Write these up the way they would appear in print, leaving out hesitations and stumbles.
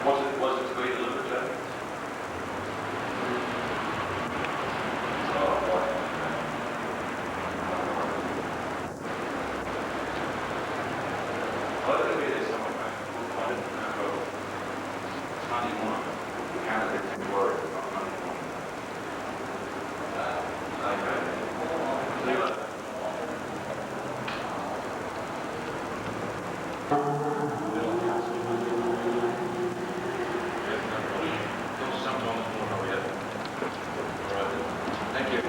Was it to be delivered today? Oh, boy. Well, it'll be there somewhere, man. We'll find it. It's Monday morning. Canada can worry about Monday morning. Okay. See you later. Thank you.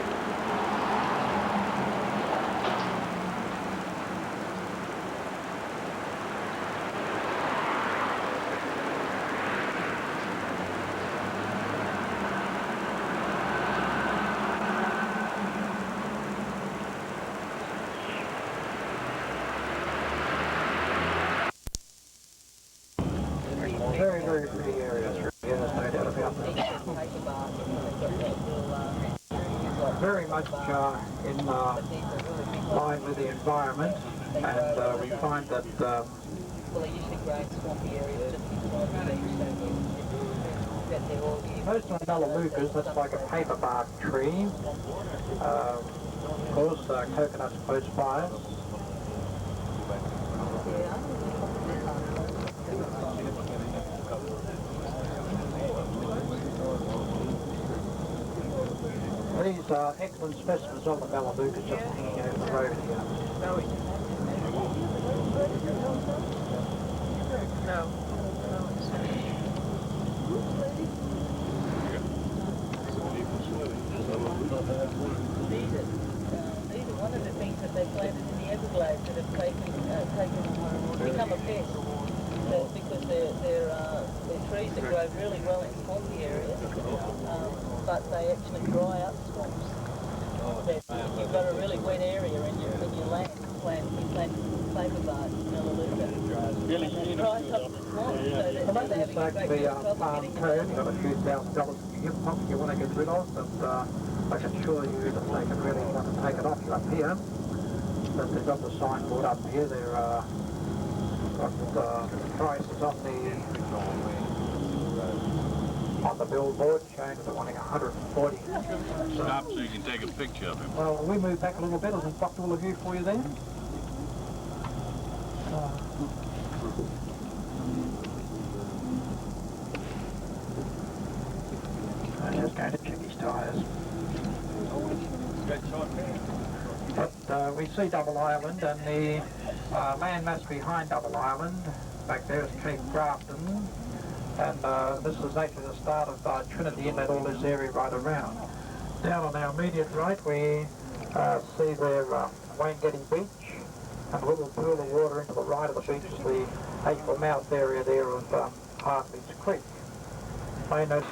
Very, very pretty area. Yeah, there's no doubt about that. Very much in line with the environment, and we find that Well, they usually grow in swampy areas just because that they're all most of the Melaleucas, that's like a paper bark tree. Of course, coconuts close by. These are excellent specimens of the Melaleuca just hanging over the road here. These are one of the things that they planted in the Everglades that have become a pest. Because they're trees that grow really well in swampy areas, but they actually dry up swamps. That if you've got a really wet area in your land, you plant paper bark, Melaleuca. Really, It dries up the swamp, so that Well, that they're is having a great the deal of trouble farm getting code. it. You've got a few $1,000 you want to get rid of, and I can assure you that they can really want to take it off you up here. But they've got the signboard up here. They're got prices on the billboard showing that they're wanting 140. Stop so you can take a picture of him. Well, we move back a little bit. I'll block all of you for you then. I'm just going to check his tyres. But we see Double Island, and the landmass behind Double Island, back there is Cape Grafton, and this is actually the start of Trinity Inlet, all this area right around. Down on our immediate right we see there Wangetty Beach, and a little pool of water into the right of the beach is the actual mouth area there of Hartley's Creek. May note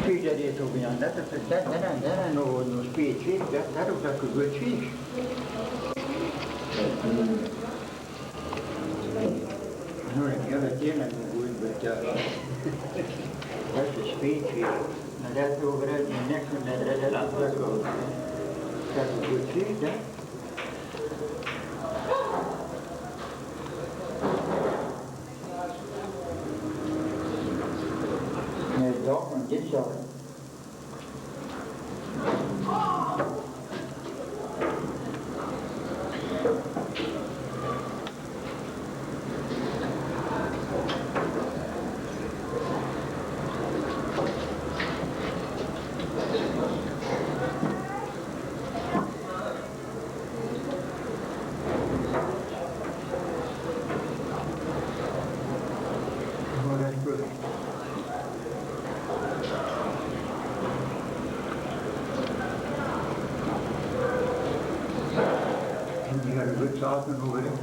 Figyelj, Tobián, ne no spécsik, de rúgtak kögöcsik. No, ja tényleg úgy, hogy das ist spécsik. Na, de szóval nekünk ne rúgtak kögöcsik, de sorry. Oh, that's good. And you got a good saucepan over there?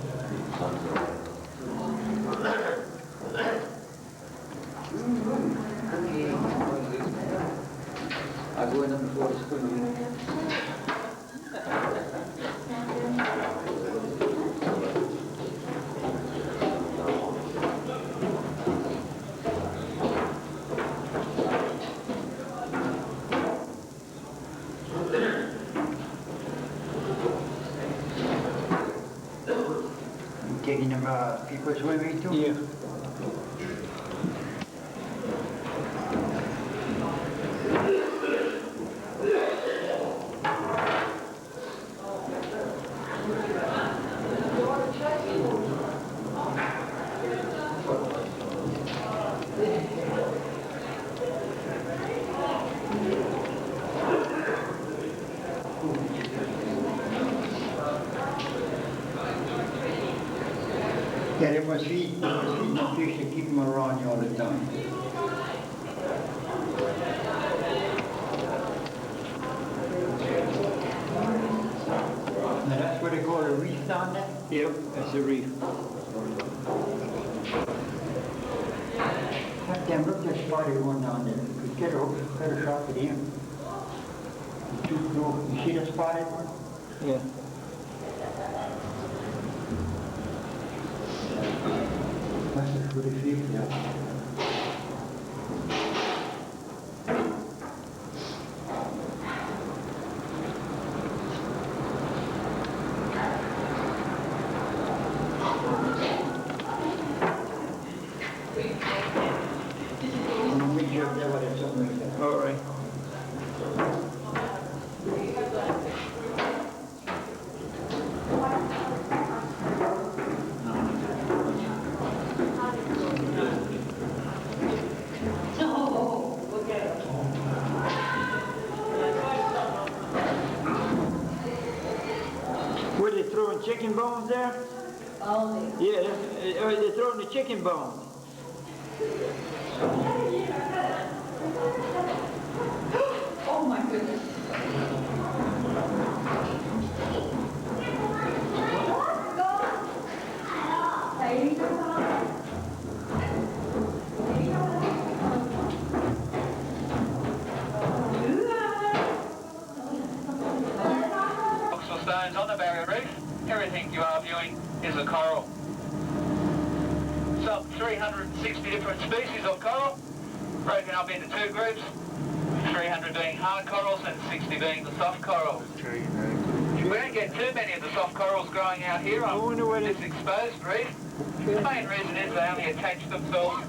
I go in them before the spoon. Taking them people swimming too? Yeah. Yeah, they must feed the fish to keep them around you all the time. Now that's what they call a reef down there? Yep, that's a reef. Damn, look, there's spotted one down there. You could get a shot at him. You see the spotted one? Yeah. That's a good fish, yeah. All right. Were they throwing chicken bones there? Oh, Yeah, they're throwing the chicken bones. oh my goodness. Rocks or stones on the barrier reef, everything you are viewing is a coral. Some 360 different species of coral, broken up into two groups, 300 being hard corals and 60 being the soft corals. We don't get too many of the soft corals growing out here on this exposed reef. The main reason is they only attach themselves.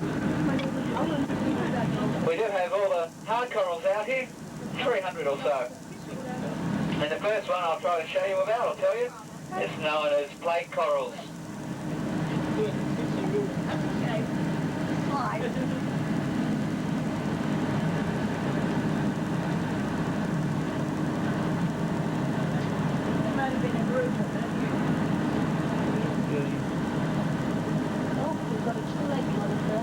We do have all the hard corals out here, 300 or so. And the first one I'll try to show you about, I'll tell you, is known as plate corals.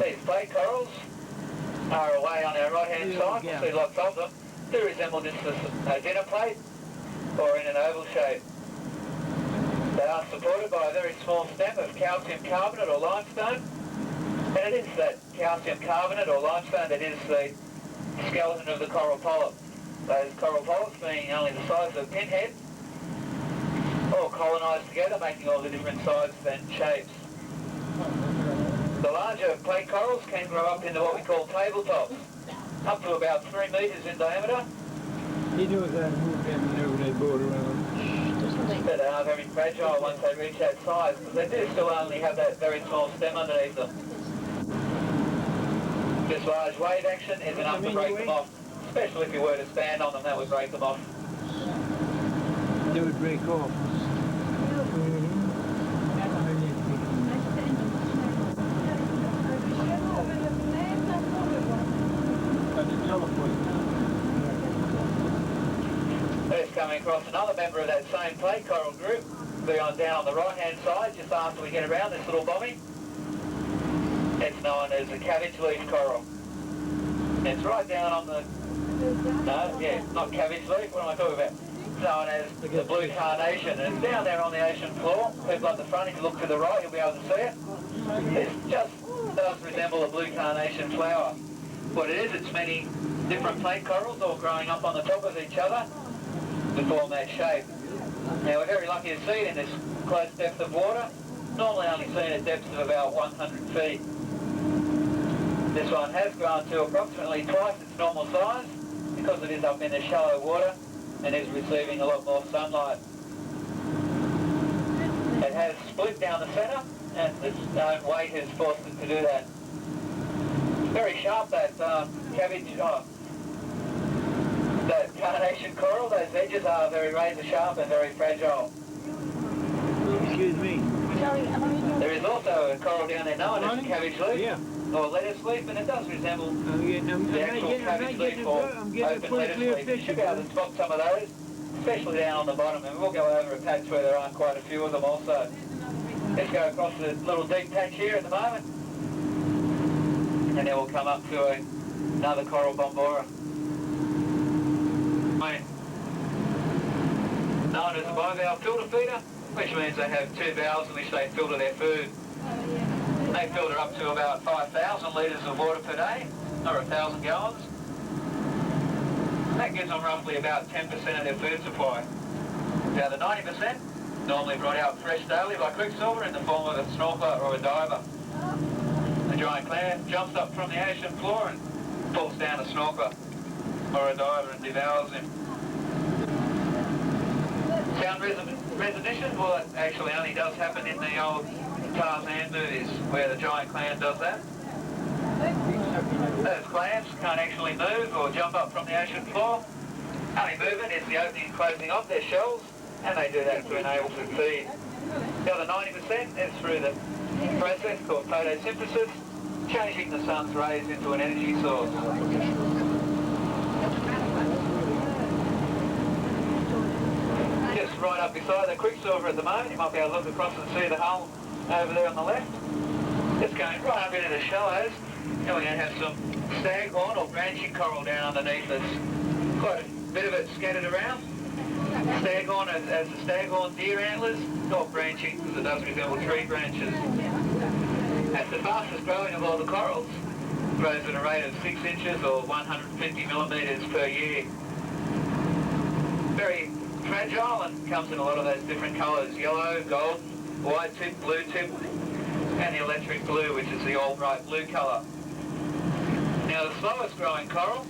These plate corals are away on our right-hand side. We'll see lots of them. They resemble just a dinner plate or in an oval shape. They are supported by a very small stem of calcium carbonate or limestone. And it is that calcium carbonate or limestone that is the skeleton of the coral polyp. Those coral polyps being only the size of a pinhead, all colonised together, making all the different sizes and shapes. The larger plate corals can grow up into what we call tabletops, up to about 3 metres in diameter. He knows how to move them whenever they boat around. But they are very fragile once they reach that size, because they do still only have that very small stem underneath them. This large wave action is enough to break them off, especially if you were to stand on them, that would break them off. They would break off. There's coming across another member of that same plate coral group. Be on down on the right hand side, just after we get around this little bombing. It's known as a cabbage leaf coral. It's right down on the... No, yeah, not cabbage leaf, what am I talking about? It's known as the blue carnation. And it's down there on the ocean floor. People up the front, if you look to the right, you'll be able to see it. It just does resemble a blue carnation flower. What it is, it's many different plate corals all growing up on the top of each other to form that shape. Now, we're very lucky to see it in this close depth of water. Normally only seen at depths of about 100 feet. This one has grown to approximately twice its normal size because it is up in the shallow water and is receiving a lot more sunlight. It has split down the centre and its own weight has forced it to do that. Very sharp, that that carnation coral. Those edges are very razor sharp and very fragile. Excuse me. There is also a coral down there known as cabbage leaf. Yeah. Or lettuce leaf, and it does resemble I'm the actual cabbage leaf or open lettuce leaf. You should be able to spot some of those, especially down on the bottom, and we'll go over a patch where there are quite a few of them also. Let's go across the little deep patch here at the moment, and then we'll come up to another coral bombora. Known as a bivalve filter feeder, which means they have two valves in which they filter their food. They filter up to about 5,000 litres of water per day, or 1,000 gallons. That gives them roughly about 10% of their food supply. The other 90% normally brought out fresh daily by quicksilver in the form of a snorkeler or a diver. The giant clam jumps up from the ocean floor and pulls down a snorkeler or a diver and devours him. Sound recognition? Well, it actually only does happen in the old Tarzan movies, where the giant clam does that. Those clams can't actually move or jump up from the ocean floor. Only movement is the opening and closing of their shells, and they do that to enable to feed. The other 90% is through the process called photosynthesis, changing the sun's rays into an energy source. Just right up beside the quicksilver at the moment, you might be able to look across and see the hull over there on the left. It's going right up into the shallows, and we're going to have some staghorn or branching coral down underneath us. Quite a bit of it scattered around. Staghorn as the staghorn deer antlers, not branching because it does resemble tree branches. That's the fastest growing of all the corals. Grows at a rate of 6 inches or 150 millimetres per year. Very fragile and comes in a lot of those different colours: yellow, gold, white tip, blue tip, and the electric blue, which is the all bright blue colour. Now, the slowest growing coral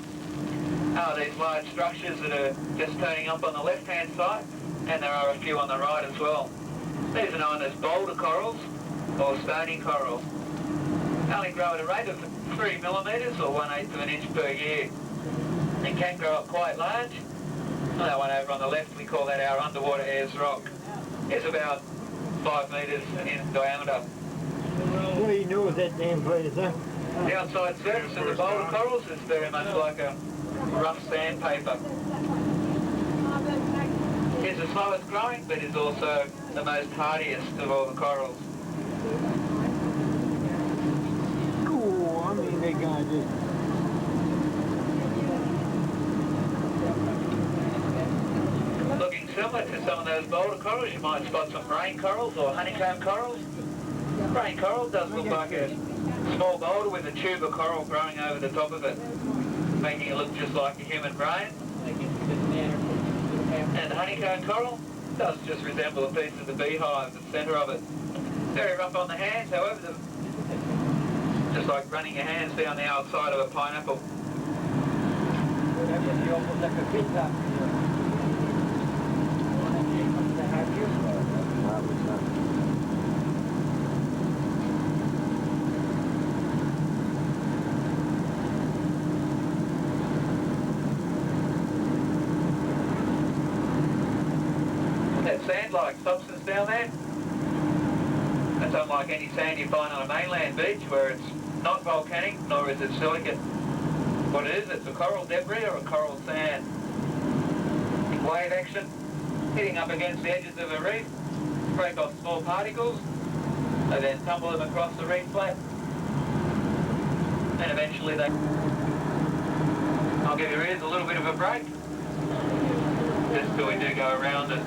are these large structures that are just turning up on the left hand side, and there are a few on the right as well. These are known as boulder corals or stony corals. They only grow at a rate of 3 millimetres or 1/8 of an inch per year. It can grow up quite large. That one over on the left, we call that our underwater Ayers Rock. It's about 5 metres in diameter. What do you know with that damn place, huh? The outside surface of the boulder corals is very much like a rough sandpaper. It's the slowest growing, but is also the most hardiest of all the corals. Cool, I mean, they got just... Looking similar to some of those boulder corals, you might spot some rain corals or honeycomb corals. Rain coral does look like a small boulder with a tube of coral growing over the top of it, making it look just like a human brain. And the honeycomb coral does just resemble a piece of the beehive, the centre of it. Very rough on the hands, however, just like running your hands down the outside of a pineapple. salt-like substance down there. That's unlike any sand you find on a mainland beach where it's not volcanic, nor is it silicate. What it is, it's a coral debris or a coral sand. Wave action, hitting up against the edges of a reef, break off small particles, and then tumble them across the reef flat. And eventually they... I'll give your ears a little bit of a break, just till we do go around it.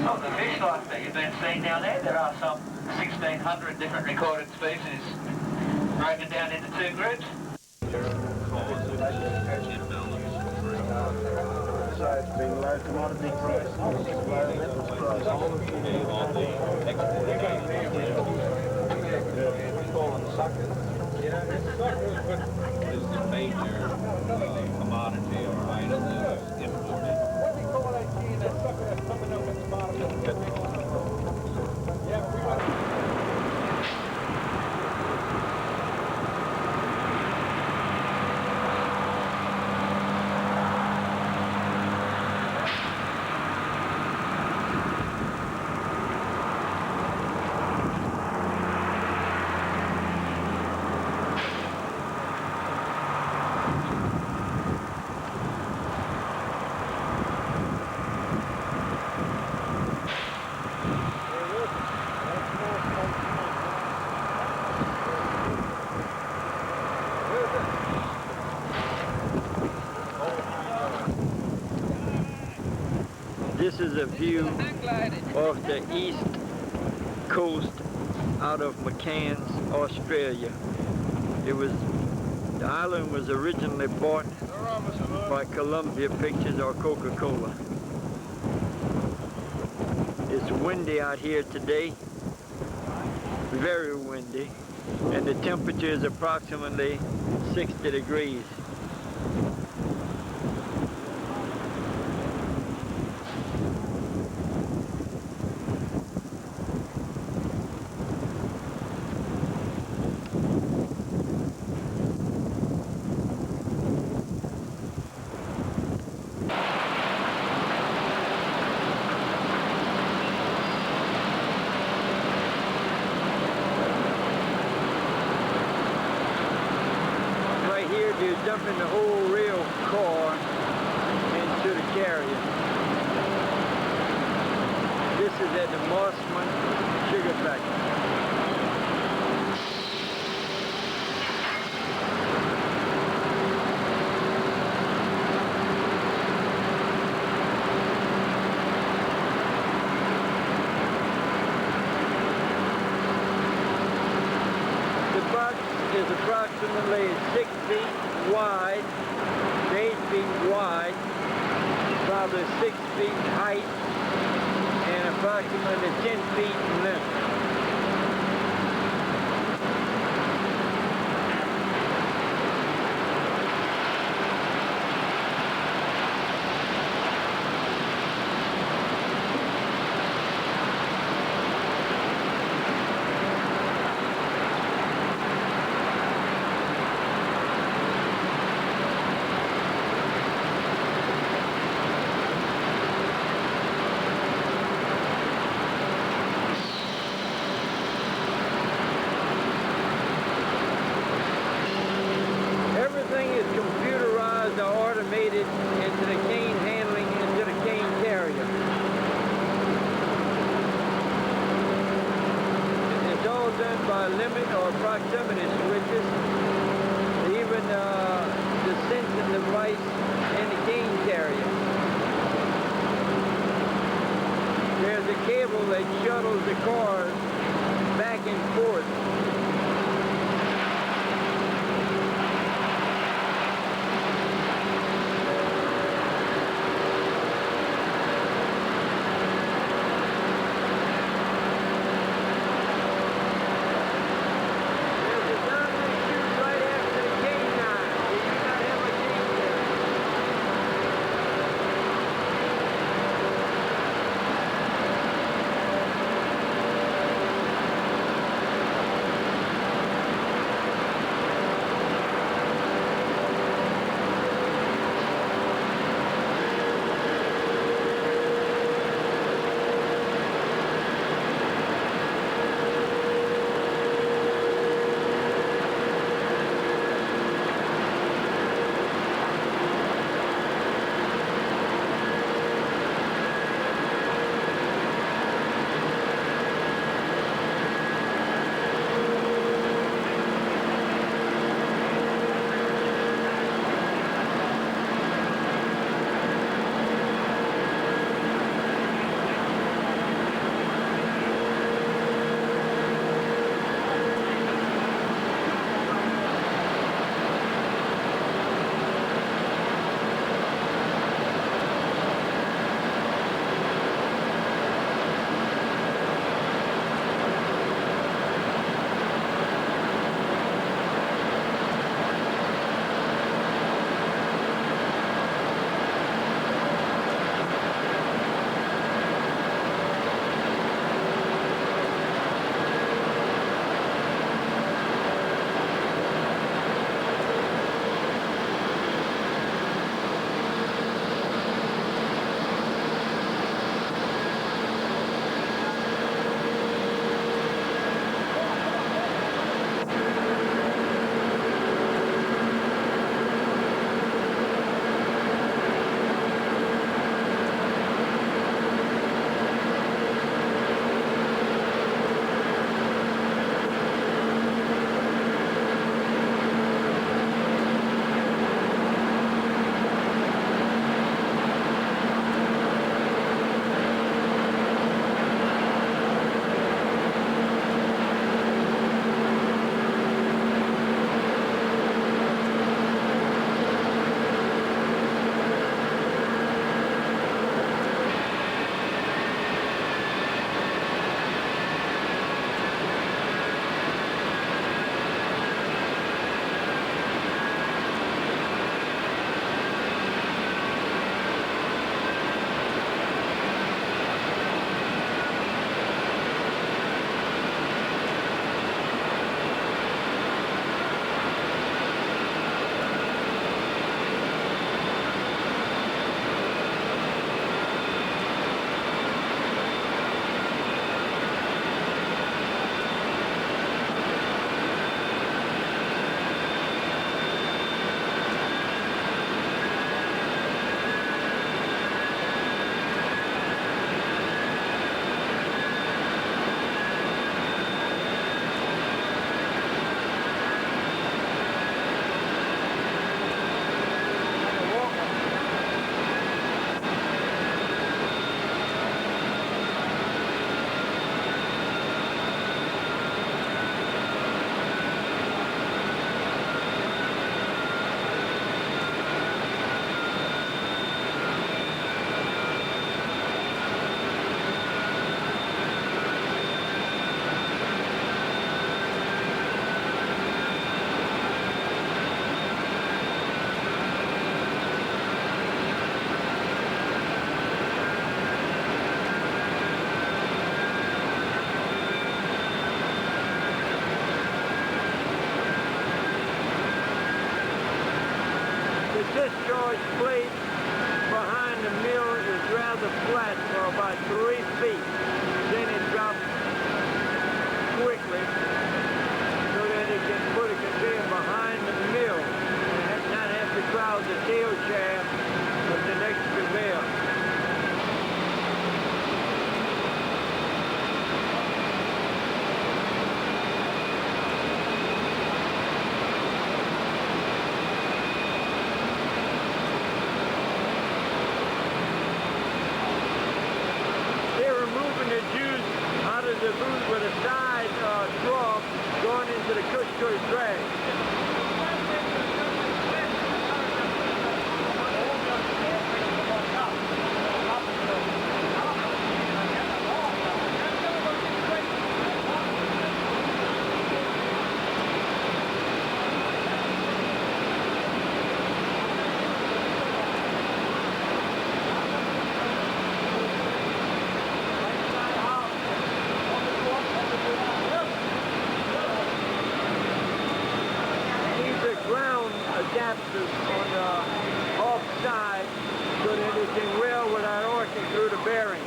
Of the fish life that you've been seeing down there, there are some 1,600 different recorded species broken down into two groups. So it's been low commodity price, low metals price. We call them suckers. What is the major commodity or item that's imported? What do you call that key, that sucker that's coming up at the bottom of the pit? Yeah, we got... This is a view of the east coast out of McCann's, Australia. The island was originally bought by Columbia Pictures or Coca-Cola. It's windy out here today, very windy, and the temperature is approximately 60 degrees. You're dumping the whole rail car into the carrier. This is at the Mossman Sugar Factory. is approximately 6 feet wide, 8 feet wide, probably 6 feet height, and approximately 10 feet in length. Everything is computerized or automated into the cane handling, into the cane carrier. It's all done by limit or proximity switches, even the sensing device in the cane carrier. There's a cable that shuttles the cars back and forth. discharge plate behind the mill is rather flat for about 3 feet. Then it drops quickly so that it can put a conveyor behind the mill and not have to crowd the tail shaft of the next conveyor. The juice out of the boot with a side trough going into the cush drag. Adapters on the off side so that it can rail without arcing through the bearing.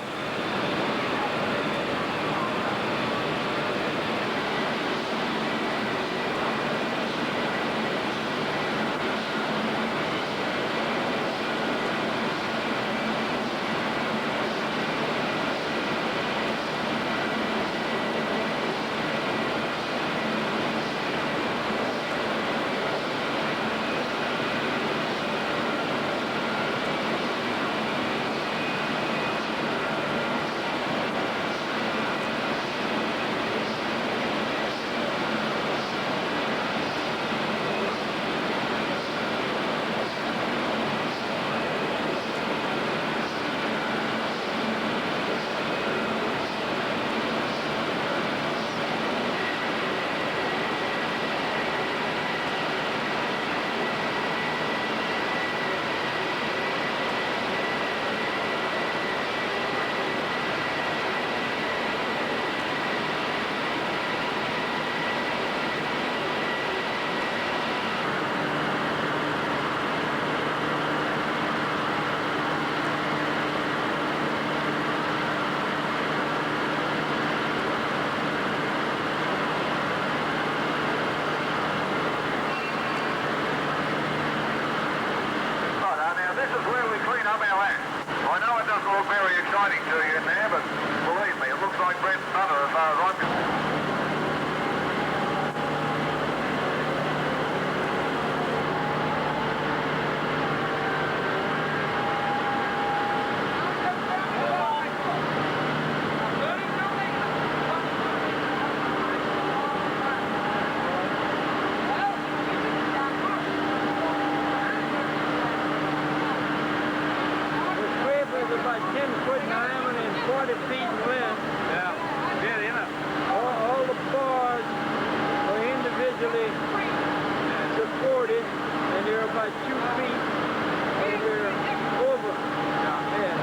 Very exciting to you in there, but believe me, it looks like bread and butter as far as I'm concerned. About 10 foot diameter and 40 feet in length. Yeah, yeah, you know. All the bars are individually supported, and they're about 2 feet, and they're over. Yeah.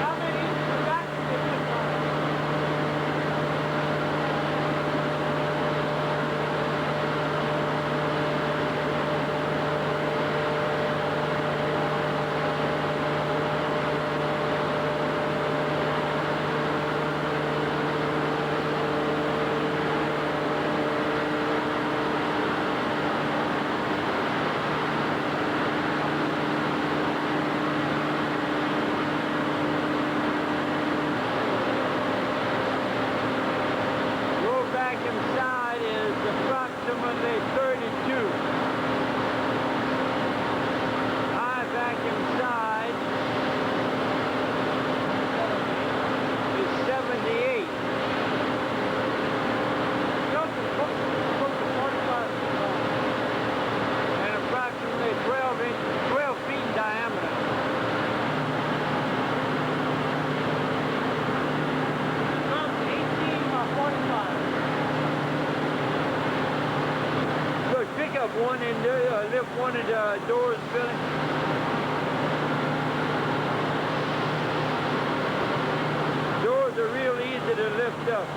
How many inside is approximately 32. High vacuum side is 78. And approximately 12 feet in diameter. About 18 by 45. Pick up one and lift one of the doors, Billy. Doors are real easy to lift up.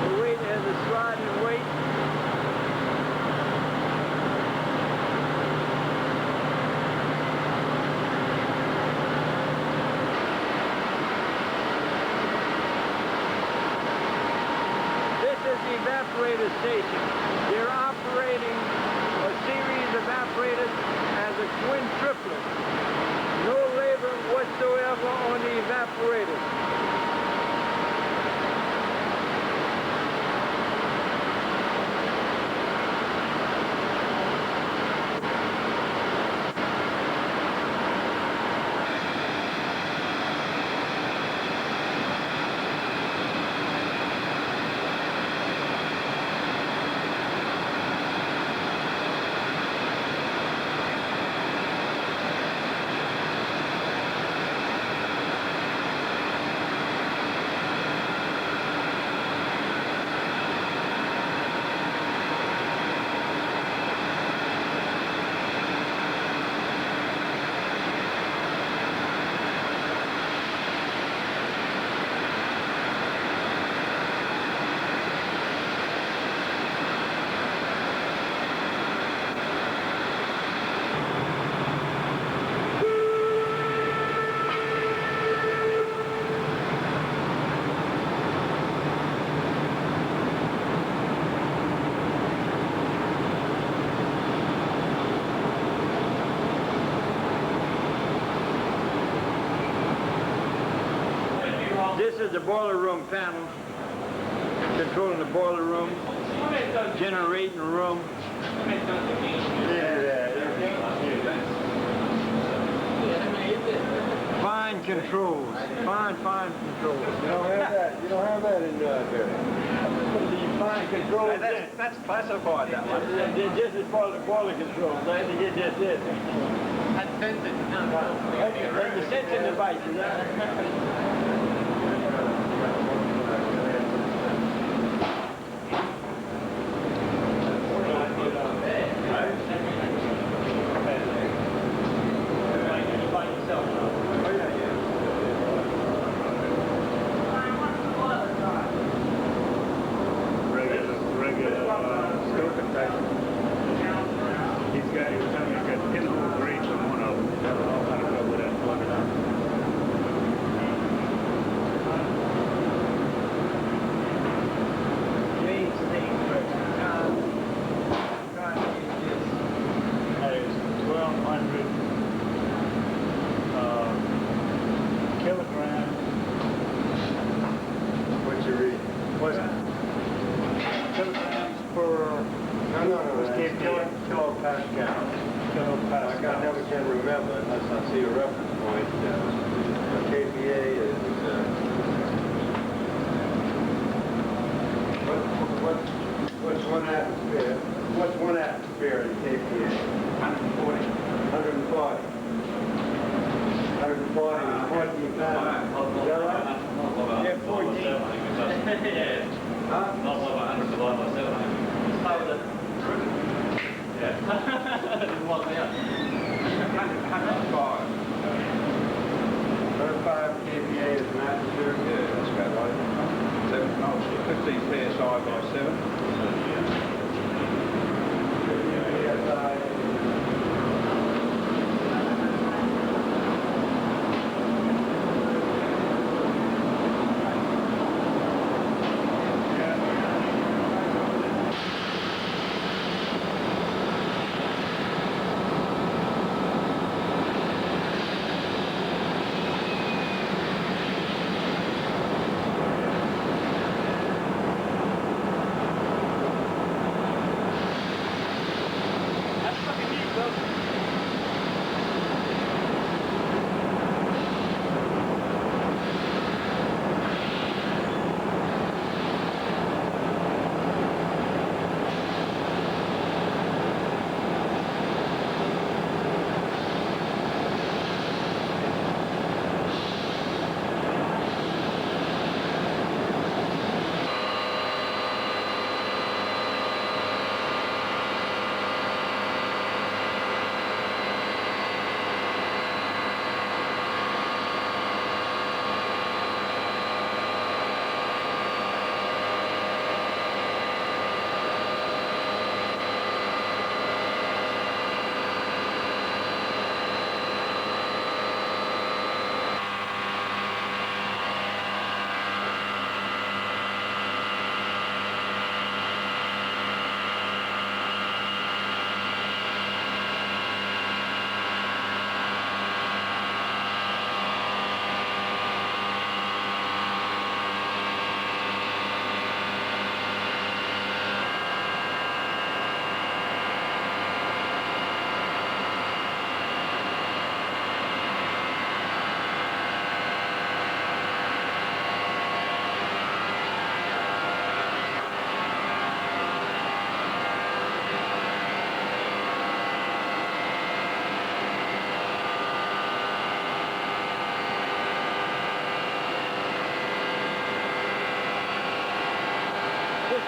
The weight has a sliding weight. evaporator station. They're operating a series of evaporators as a twin triplet. No labor whatsoever on the evaporators. This is the boiler room panel, controlling the boiler room, generating room. Fine controls, fine controls. You don't have that. You don't have that in there. The fine controls. That's classified that one. This is part of the boiler controls. I had to get this. That's sensing. That's the sensing devices. What's one atmosphere in KPA? 140. 140. 140 is 14 pounds. Is that right? Yeah, 14. Yeah. Huh? Not 100 divided by 7. It's part of the... Yeah. Didn't want me up. 105. 105 KPA is an atmosphere. Yeah, that's about right. 15 psi by 7.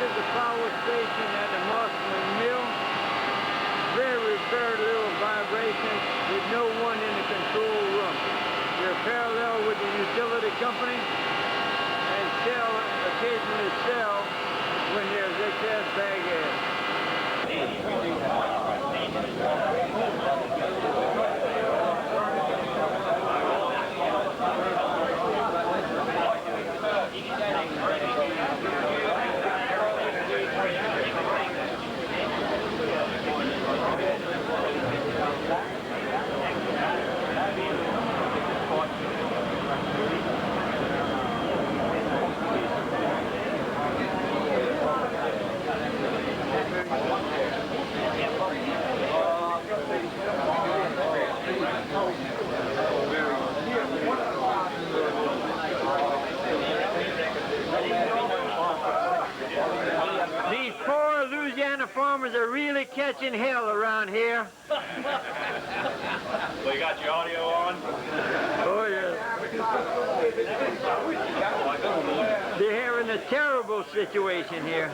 is the power station at the Mossman Mill. Very, very little vibration with no one in the control room. They're parallel with the utility company and occasionally sell when there's excess bag air. These poor Louisiana farmers are really catching hell around here. Well, you got your audio on? Oh, yeah. They're having a terrible situation here.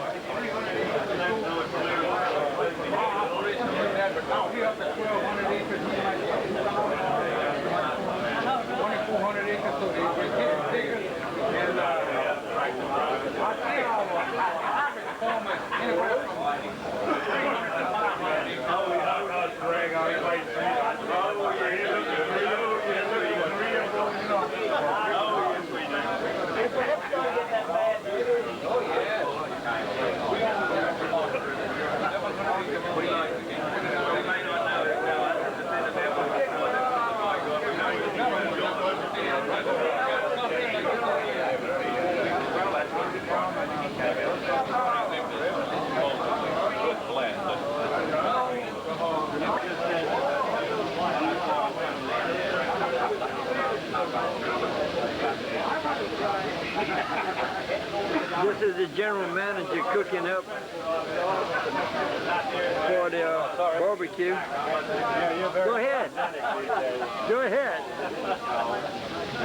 This is the general manager cooking up for the barbecue. Go ahead. Go ahead.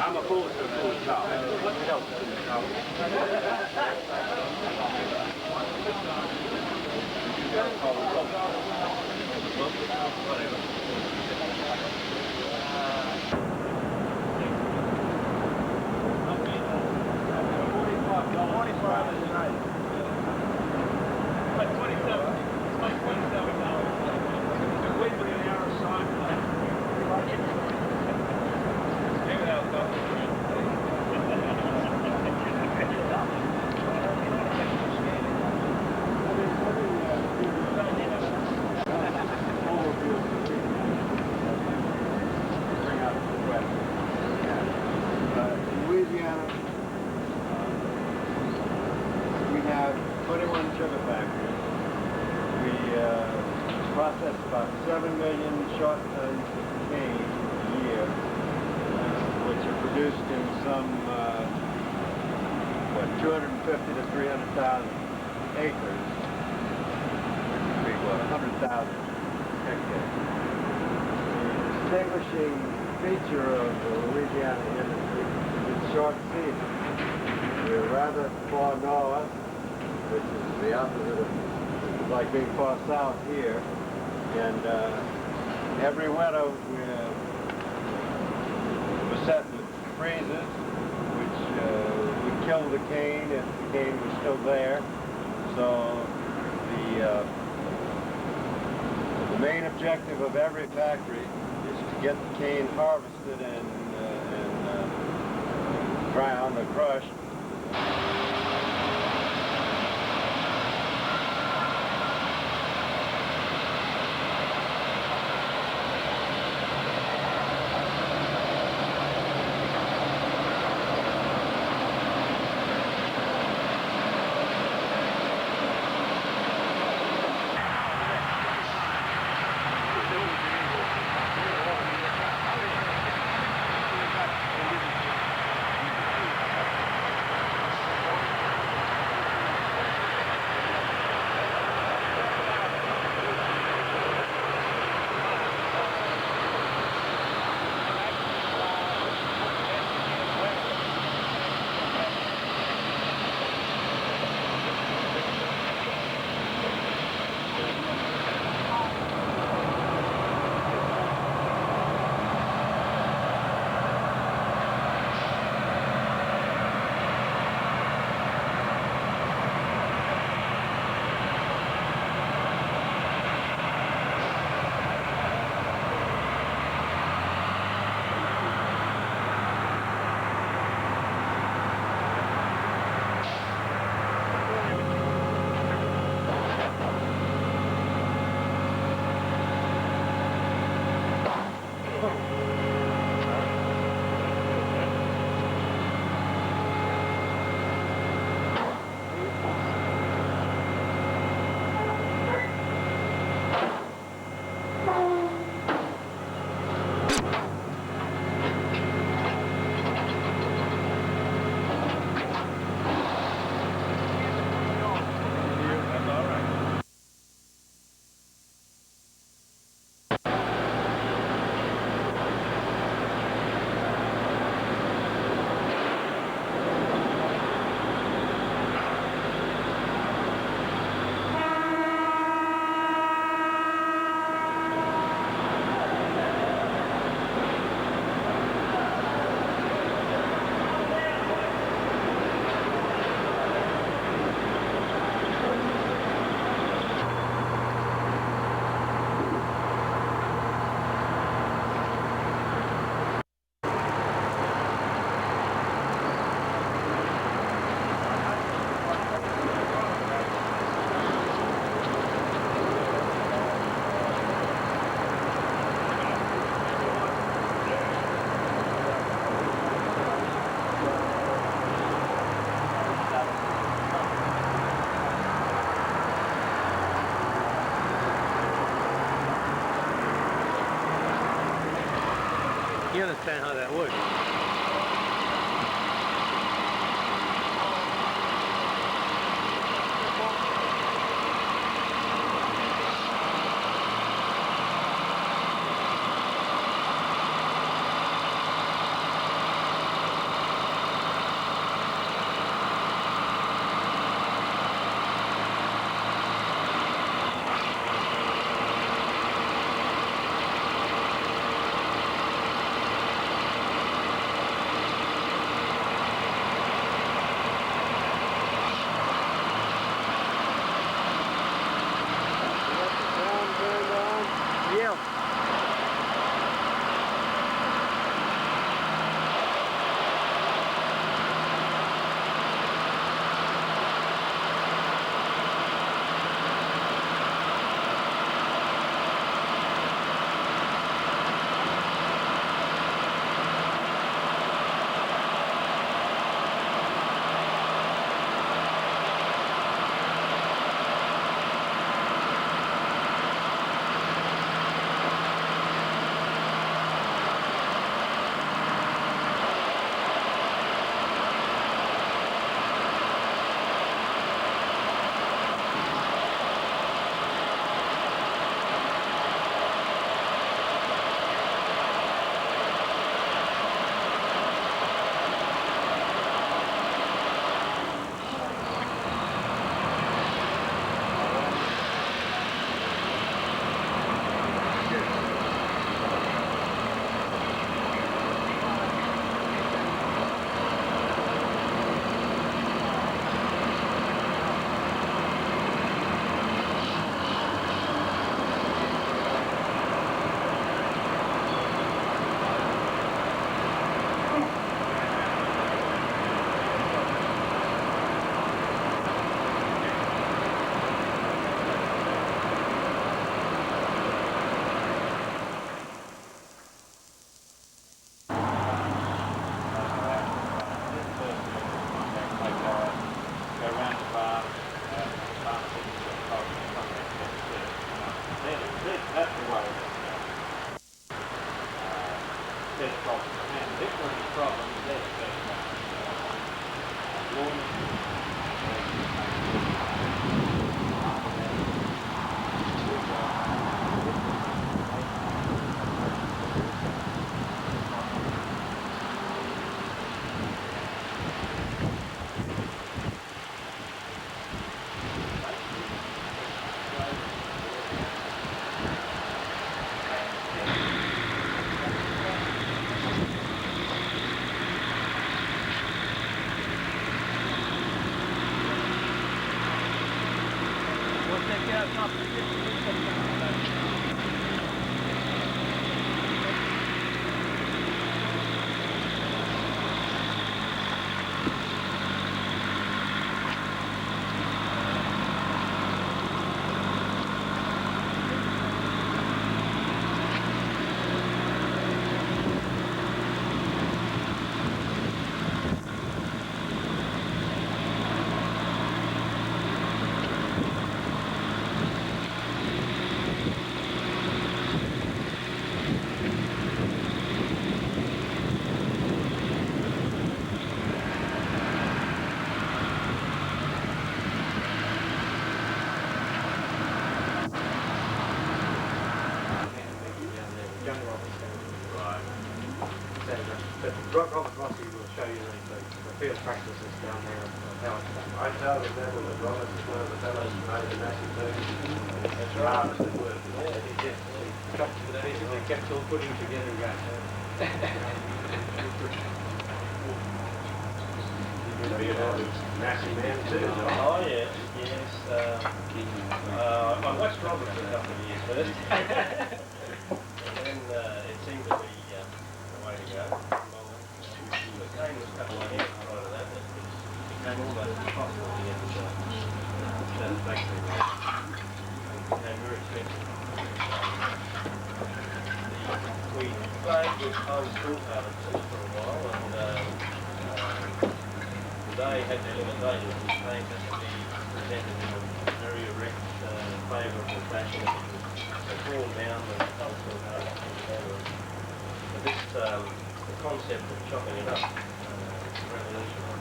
I'm a fool to fool top. Louisiana, we have 21 sugar factories. We process about 7 million short tons of cane a year, which are produced in some 250 to 300,000 acres, which would be 100,000 hectares. The distinguishing feature of the Louisiana industry is short season. We're rather far north, which is the opposite of like being far south here, and every winter we're beset with freezes, which would kill the cane if the cane was still there. So the main objective of every factory is to get the cane harvested and ground or crushed. understand how that works. Yeah. Robert Rossi will show you the field practices down there of how it's done. I tell them that with Robert is one of the fellows who made the massive move. That's right. Hardest at work. Yeah, he did. He chopped to the pieces and kept all putting together again. He would be a massive man too. Oh yes, yes. I watched Robert for a couple of years first. And then it seemed to be the way to go. The cane was a couple of years prior to that, but it became almost impossible to get satisfactory. It became very expensive. We played with old school harvests for a while, and they had their limitations. The cane had to be presented in a very erect, favourable fashion. It was drawn down the old school harvests. But the concept of chopping it up, revolutionary,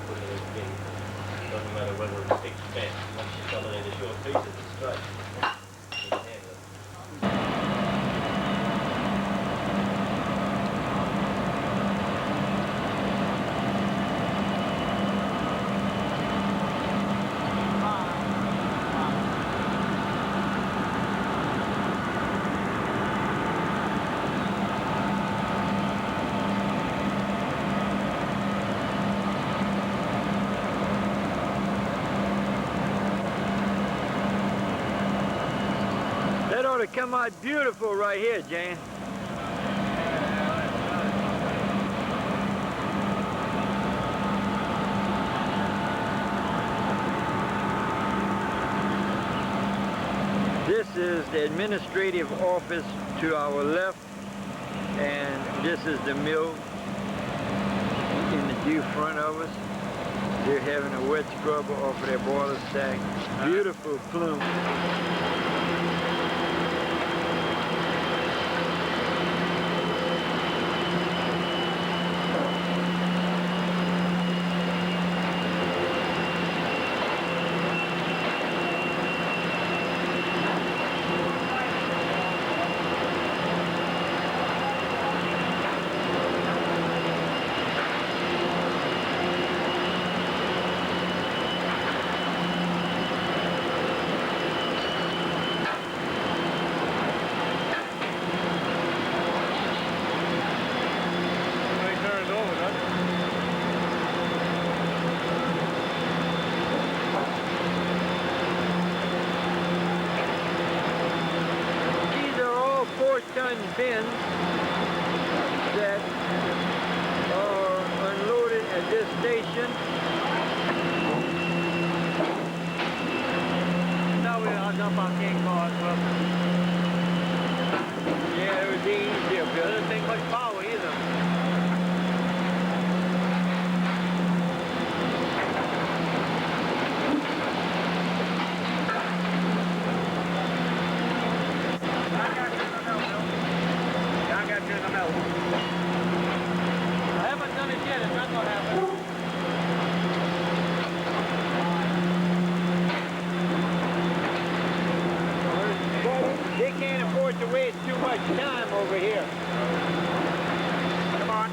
putting it in. Doesn't matter whether it sticks fast. Once you chop it into short pieces, it's straight. You can handle it. That ought to come out beautiful right here, Jan. This is the administrative office to our left, and this is the mill in the due front of us. They're having a wet scrubber off of their boiler stack. Beautiful plume. Bins that are unloaded at this station. No, I'll jump on King cars. Well, Yeah, it would be easier, it Bill. doesn't take much power either. I haven't done it yet. It's not going to happen. They can't afford to waste too much time over here. Come on.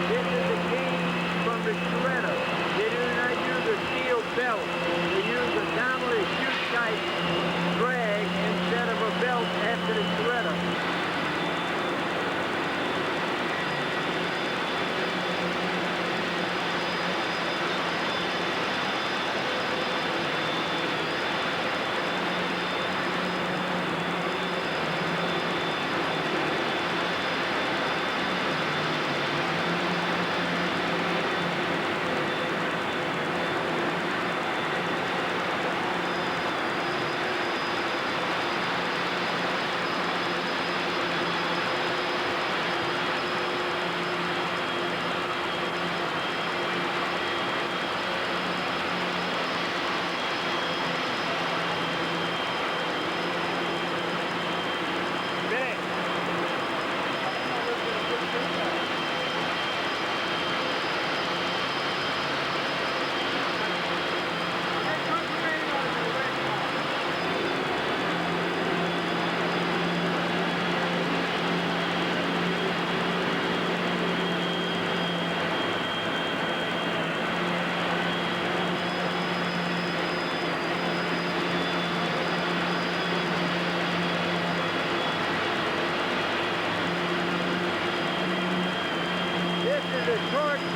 This is the cane from the shredder. They do not use a steel belt. They use a downward chute type drag instead of a belt after the shredder.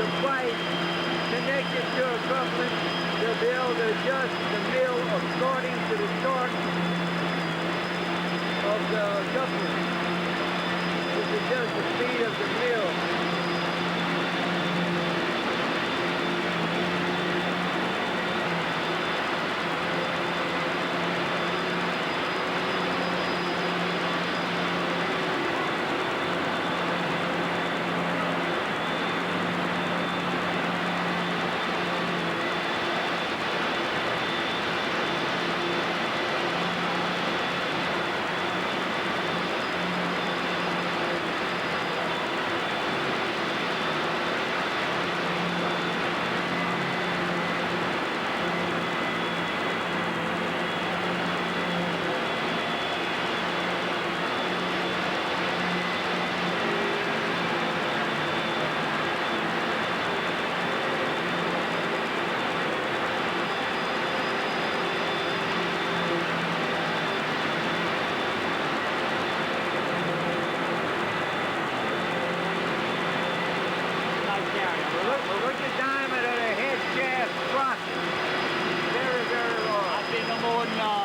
Device connected to a coupling to be able to adjust the mill according to the torque of the coupling. This is just the speed of the mill. on